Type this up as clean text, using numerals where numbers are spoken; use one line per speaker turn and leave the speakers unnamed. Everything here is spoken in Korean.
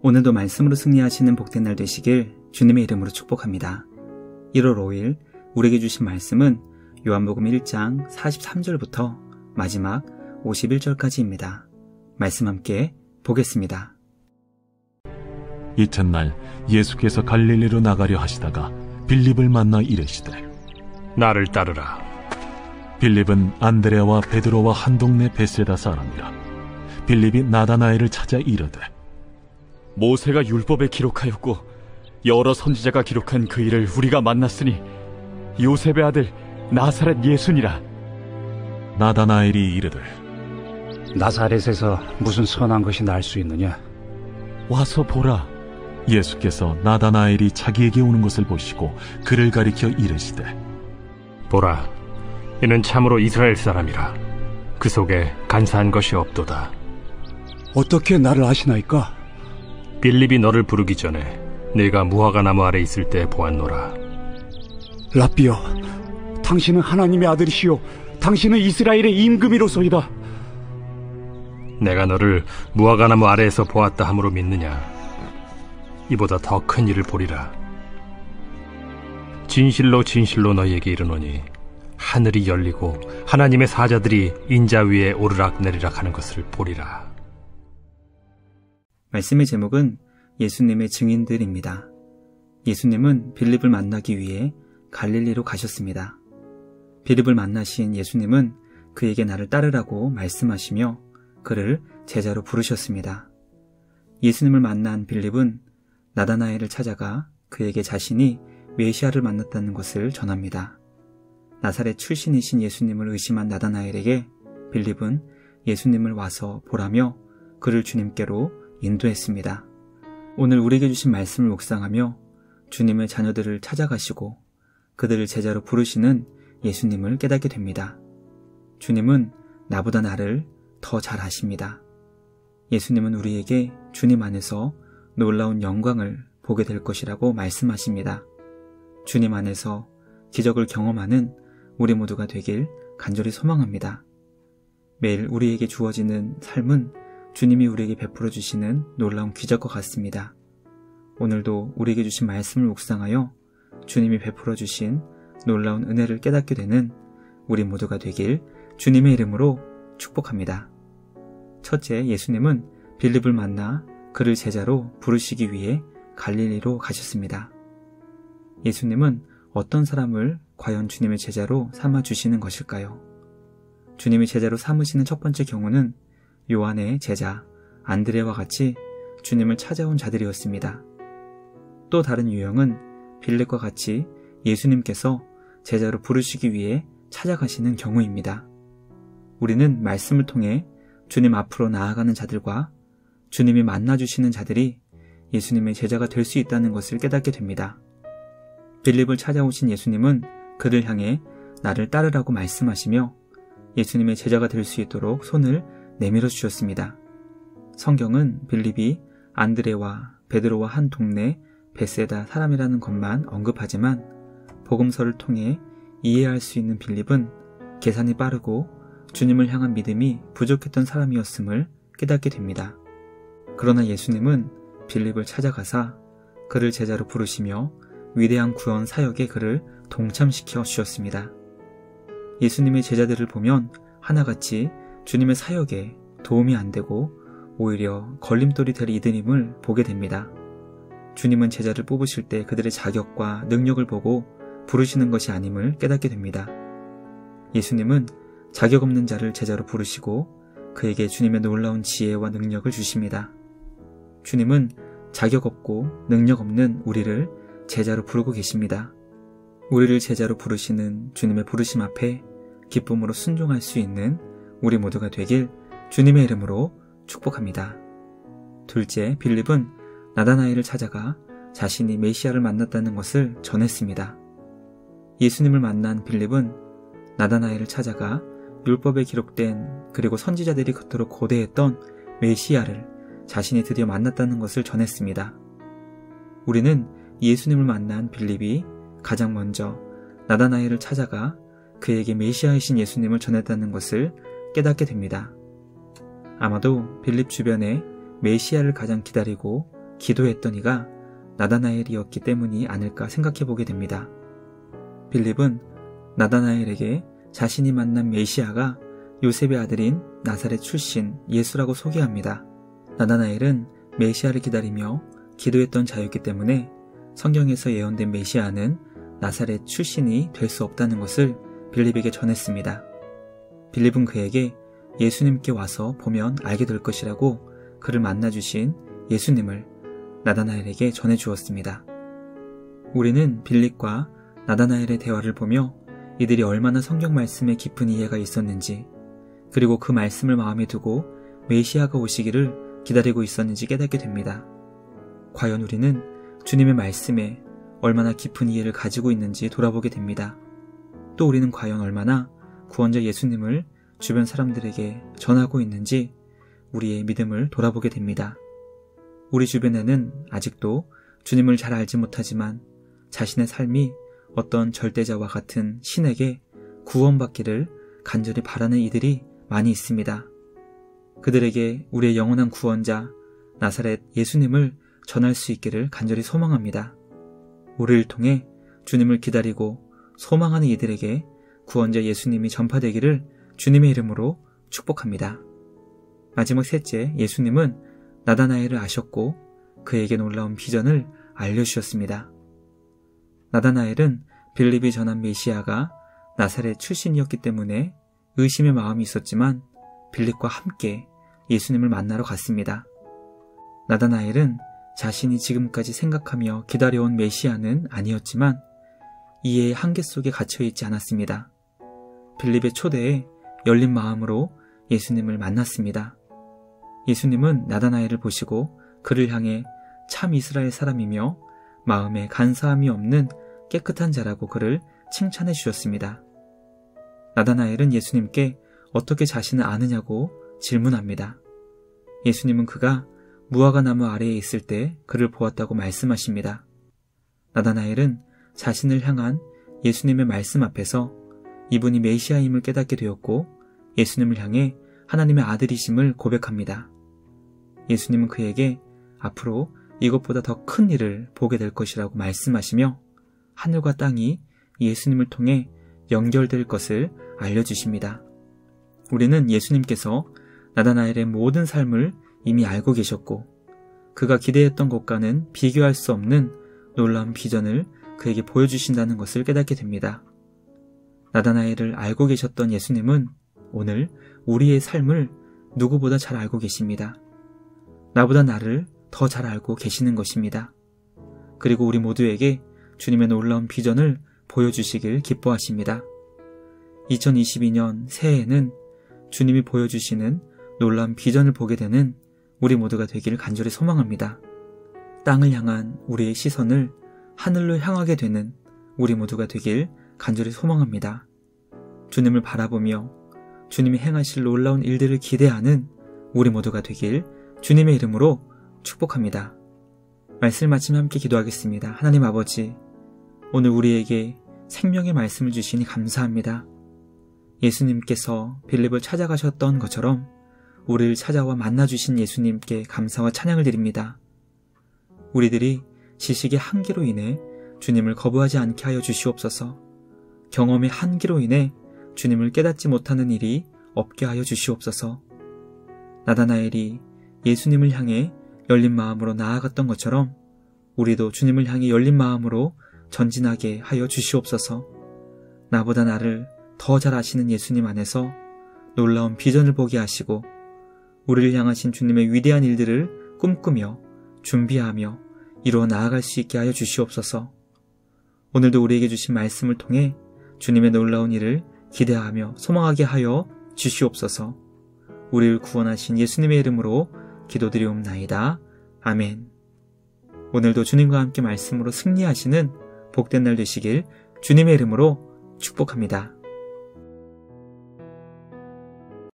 오늘도 말씀으로 승리하시는 복된 날 되시길 주님의 이름으로 축복합니다. 1월 5일 우리에게 주신 말씀은 요한복음 1장 43절부터 마지막 51절까지입니다. 말씀 함께 보겠습니다.
이튿날 예수께서 갈릴리로 나가려 하시다가 빌립을 만나 이르시되
나를 따르라.
빌립은 안드레와 베드로와 한 동네 베세다 사람이라. 빌립이 나다나엘을 찾아 이르되
모세가 율법에 기록하였고 여러 선지자가 기록한 그 일을 우리가 만났으니 요셉의 아들 나사렛 예수니라.
나다나엘이 이르되
나사렛에서 무슨 선한 것이 날 수 있느냐?
와서 보라. 예수께서 나다나엘이 자기에게 오는 것을 보시고 그를 가리켜 이르시되
보라, 이는 참으로 이스라엘 사람이라. 그 속에 간사한 것이 없도다.
어떻게 나를 아시나이까?
빌립이 너를 부르기 전에 네가 무화과 나무 아래 있을 때 보았노라.
라삐여, 당신은 하나님의 아들이시오. 당신은 이스라엘의 임금이로소이다.
내가 너를 무화과 나무 아래에서 보았다 함으로 믿느냐? 이보다 더 큰 일을 보리라. 진실로 진실로 너희에게 이르노니 하늘이 열리고 하나님의 사자들이 인자 위에 오르락 내리락 하는 것을 보리라.
말씀의 제목은 예수님의 증인들입니다. 예수님은 빌립을 만나기 위해 갈릴리로 가셨습니다. 빌립을 만나신 예수님은 그에게 나를 따르라고 말씀하시며 그를 제자로 부르셨습니다. 예수님을 만난 빌립은 나다나엘을 찾아가 그에게 자신이 메시아를 만났다는 것을 전합니다. 나사렛 출신이신 예수님을 의심한 나다나엘에게 빌립은 예수님을 와서 보라며 그를 주님께로 인도했습니다. 오늘 우리에게 주신 말씀을 묵상하며 주님의 자녀들을 찾아가시고 그들을 제자로 부르시는 예수님을 깨닫게 됩니다. 주님은 나보다 나를 더 잘 아십니다. 예수님은 우리에게 주님 안에서 놀라운 영광을 보게 될 것이라고 말씀하십니다. 주님 안에서 기적을 경험하는 우리 모두가 되길 간절히 소망합니다. 매일 우리에게 주어지는 삶은 주님이 우리에게 베풀어 주시는 놀라운 기적과 같습니다. 오늘도 우리에게 주신 말씀을 묵상하여 주님이 베풀어 주신 놀라운 은혜를 깨닫게 되는 우리 모두가 되길 주님의 이름으로 축복합니다. 첫째, 예수님은 빌립을 만나 그를 제자로 부르시기 위해 갈릴리로 가셨습니다. 예수님은 어떤 사람을 과연 주님의 제자로 삼아 주시는 것일까요? 주님이 제자로 삼으시는 첫 번째 경우는 요한의 제자 안드레와 같이 주님을 찾아온 자들이었습니다. 또 다른 유형은 빌립과 같이 예수님께서 제자로 부르시기 위해 찾아가시는 경우입니다. 우리는 말씀을 통해 주님 앞으로 나아가는 자들과 주님이 만나주시는 자들이 예수님의 제자가 될 수 있다는 것을 깨닫게 됩니다. 빌립을 찾아오신 예수님은 그를 향해 나를 따르라고 말씀하시며 예수님의 제자가 될 수 있도록 손을 내밀어 주셨습니다. 성경은 빌립이 안드레와 베드로와 한 동네 베세다 사람이라는 것만 언급하지만 복음서를 통해 이해할 수 있는 빌립은 계산이 빠르고 주님을 향한 믿음이 부족했던 사람이었음을 깨닫게 됩니다. 그러나 예수님은 빌립을 찾아가사 그를 제자로 부르시며 위대한 구원 사역에 그를 동참시켜 주셨습니다. 예수님의 제자들을 보면 하나같이 주님의 사역에 도움이 안 되고 오히려 걸림돌이 될 이들임을 보게 됩니다. 주님은 제자를 뽑으실 때 그들의 자격과 능력을 보고 부르시는 것이 아님을 깨닫게 됩니다. 예수님은 자격 없는 자를 제자로 부르시고 그에게 주님의 놀라운 지혜와 능력을 주십니다. 주님은 자격 없고 능력 없는 우리를 제자로 부르고 계십니다. 우리를 제자로 부르시는 주님의 부르심 앞에 기쁨으로 순종할 수 있는 우리 모두가 되길 주님의 이름으로 축복합니다. 둘째, 빌립은 나다나엘을 찾아가 자신이 메시아를 만났다는 것을 전했습니다. 예수님을 만난 빌립은 나다나엘을 찾아가 율법에 기록된 그리고 선지자들이 그토록 고대했던 메시아를 자신이 드디어 만났다는 것을 전했습니다. 우리는 예수님을 만난 빌립이 가장 먼저 나다나엘을 찾아가 그에게 메시아이신 예수님을 전했다는 것을 깨닫게 됩니다. 아마도 빌립 주변에 메시아를 가장 기다리고 기도했던 이가 나다나엘이었기 때문이 아닐까 생각해 보게 됩니다. 빌립은 나다나엘에게 자신이 만난 메시아가 요셉의 아들인 나사렛 출신 예수라고 소개합니다. 나다나엘은 메시아를 기다리며 기도했던 자였기 때문에 성경에서 예언된 메시아는 나사렛 출신이 될 수 없다는 것을 빌립에게 전했습니다. 빌립은 그에게 예수님께 와서 보면 알게 될 것이라고 그를 만나주신 예수님을 나다나엘에게 전해주었습니다. 우리는 빌립과 나다나엘의 대화를 보며 이들이 얼마나 성경 말씀에 깊은 이해가 있었는지, 그리고 그 말씀을 마음에 두고 메시아가 오시기를 기다리고 있었는지 깨닫게 됩니다. 과연 우리는 주님의 말씀에 얼마나 깊은 이해를 가지고 있는지 돌아보게 됩니다. 또 우리는 과연 얼마나 구원자 예수님을 주변 사람들에게 전하고 있는지 우리의 믿음을 돌아보게 됩니다. 우리 주변에는 아직도 주님을 잘 알지 못하지만 자신의 삶이 어떤 절대자와 같은 신에게 구원받기를 간절히 바라는 이들이 많이 있습니다. 그들에게 우리의 영원한 구원자 나사렛 예수님을 전할 수 있기를 간절히 소망합니다. 우리를 통해 주님을 기다리고 소망하는 이들에게 구원자 예수님이 전파되기를 주님의 이름으로 축복합니다. 마지막 셋째, 예수님은 나다나엘을 아셨고 그에게 놀라운 비전을 알려주셨습니다. 나다나엘은 빌립이 전한 메시아가 나사렛 출신이었기 때문에 의심의 마음이 있었지만 빌립과 함께 예수님을 만나러 갔습니다. 나다나엘은 자신이 지금까지 생각하며 기다려온 메시아는 아니었지만 이해의 한계 속에 갇혀있지 않았습니다. 빌립의 초대에 열린 마음으로 예수님을 만났습니다. 예수님은 나다나엘을 보시고 그를 향해 참 이스라엘 사람이며 마음에 간사함이 없는 깨끗한 자라고 그를 칭찬해 주셨습니다. 나다나엘은 예수님께 어떻게 자신을 아느냐고 질문합니다. 예수님은 그가 무화과 나무 아래에 있을 때 그를 보았다고 말씀하십니다. 나다나엘은 자신을 향한 예수님의 말씀 앞에서 이분이 메시아임을 깨닫게 되었고 예수님을 향해 하나님의 아들이심을 고백합니다. 예수님은 그에게 앞으로 이것보다 더 큰 일을 보게 될 것이라고 말씀하시며 하늘과 땅이 예수님을 통해 연결될 것을 알려주십니다. 우리는 예수님께서 나다나엘의 모든 삶을 이미 알고 계셨고 그가 기대했던 것과는 비교할 수 없는 놀라운 비전을 그에게 보여주신다는 것을 깨닫게 됩니다. 나다나엘을 알고 계셨던 예수님은 오늘 우리의 삶을 누구보다 잘 알고 계십니다. 나보다 나를 더 잘 알고 계시는 것입니다. 그리고 우리 모두에게 주님의 놀라운 비전을 보여주시길 기뻐하십니다. 2022년 새해에는 주님이 보여주시는 놀라운 비전을 보게 되는 우리 모두가 되기를 간절히 소망합니다. 땅을 향한 우리의 시선을 하늘로 향하게 되는 우리 모두가 되길 간절히 소망합니다. 주님을 바라보며 주님이 행하실 놀라운 일들을 기대하는 우리 모두가 되길 주님의 이름으로 축복합니다. 말씀을 마치며 함께 기도하겠습니다. 하나님 아버지, 오늘 우리에게 생명의 말씀을 주시니 감사합니다. 예수님께서 빌립을 찾아가셨던 것처럼 우리를 찾아와 만나주신 예수님께 감사와 찬양을 드립니다. 우리들이 지식의 한계로 인해 주님을 거부하지 않게 하여 주시옵소서. 경험의 한계로 인해 주님을 깨닫지 못하는 일이 없게 하여 주시옵소서. 나다나엘이 예수님을 향해 열린 마음으로 나아갔던 것처럼 우리도 주님을 향해 열린 마음으로 전진하게 하여 주시옵소서. 나보다 나를 더 잘 아시는 예수님 안에서 놀라운 비전을 보게 하시고 우리를 향하신 주님의 위대한 일들을 꿈꾸며 준비하며 이루어 나아갈 수 있게 하여 주시옵소서. 오늘도 우리에게 주신 말씀을 통해 주님의 놀라운 일을 기대하며 소망하게 하여 주시옵소서. 우리를 구원하신 예수님의 이름으로 기도드리옵나이다. 아멘. 오늘도 주님과 함께 말씀으로 승리하시는 복된 날 되시길 주님의 이름으로 축복합니다.